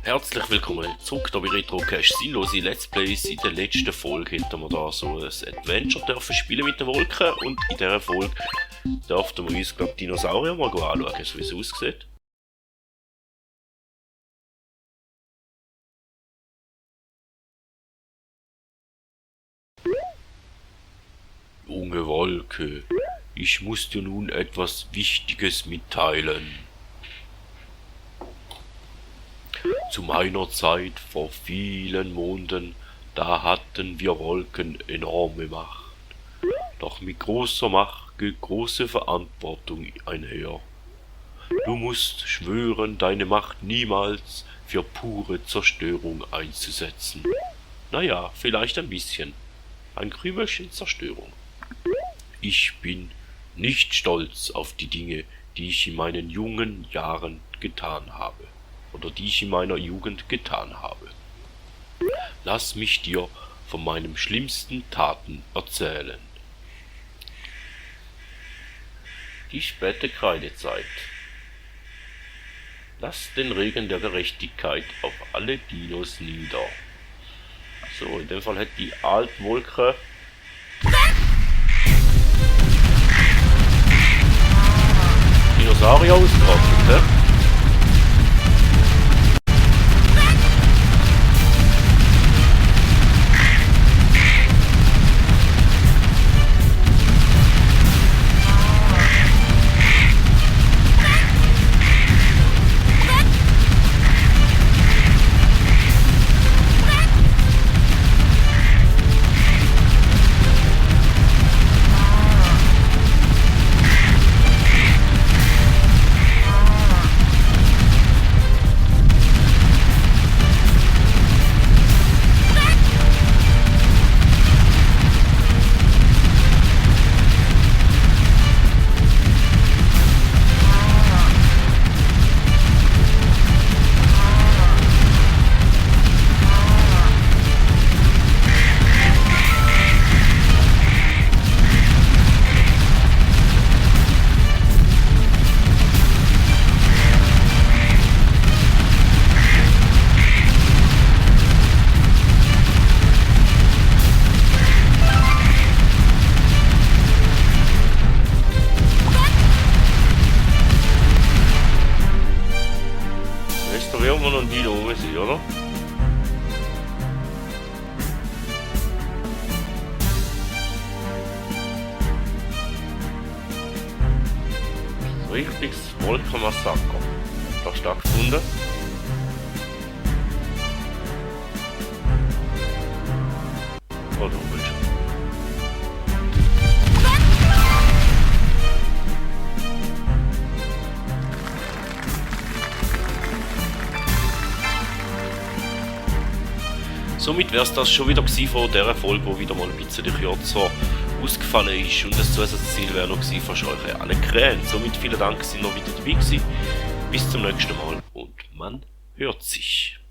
Herzlich willkommen zurück hier bei Retrocast Sinnlose Let's Plays. In der letzten Folge hätten wir da so ein Adventure dürfen spielen mit den Wolken und in dieser Folge dürften wir uns, glaube ich, Dinosaurier mal anschauen, so wie es aussieht. Junge Wolke, ich muss dir nun etwas Wichtiges mitteilen. Zu meiner Zeit vor vielen Monden, da hatten wir Wolken enorme Macht. Doch mit großer Macht geht große Verantwortung einher. Du musst schwören, deine Macht niemals für pure Zerstörung einzusetzen. Naja, vielleicht ein bisschen. Ein Krümelchen Zerstörung. Ich bin nicht stolz auf die Dinge, die ich in meinen jungen Jahren getan habe. Oder die ich in meiner Jugend getan habe. Lass mich dir von meinen schlimmsten Taten erzählen. Die späte Kreidezeit. Lass den Regen der Gerechtigkeit auf alle Dinos nieder. So, in dem Fall hat die Altwolke Dinosaurier ausgerottet, ne? Da werden wir noch ein Dino oben sehen, oder? Richtiges Wolkenmassaker. Doch stattgefunden. Oh, da oben ist er. Somit wäre es das schon wieder von dieser Folge, die wieder mal ein bisschen kürzer ausgefallen ist. Und das Zusatzziel wäre noch gewesen, für euch alle Krähen. Somit vielen Dank, dass ihr noch wieder dabei gewesen. Bis zum nächsten Mal und man hört sich.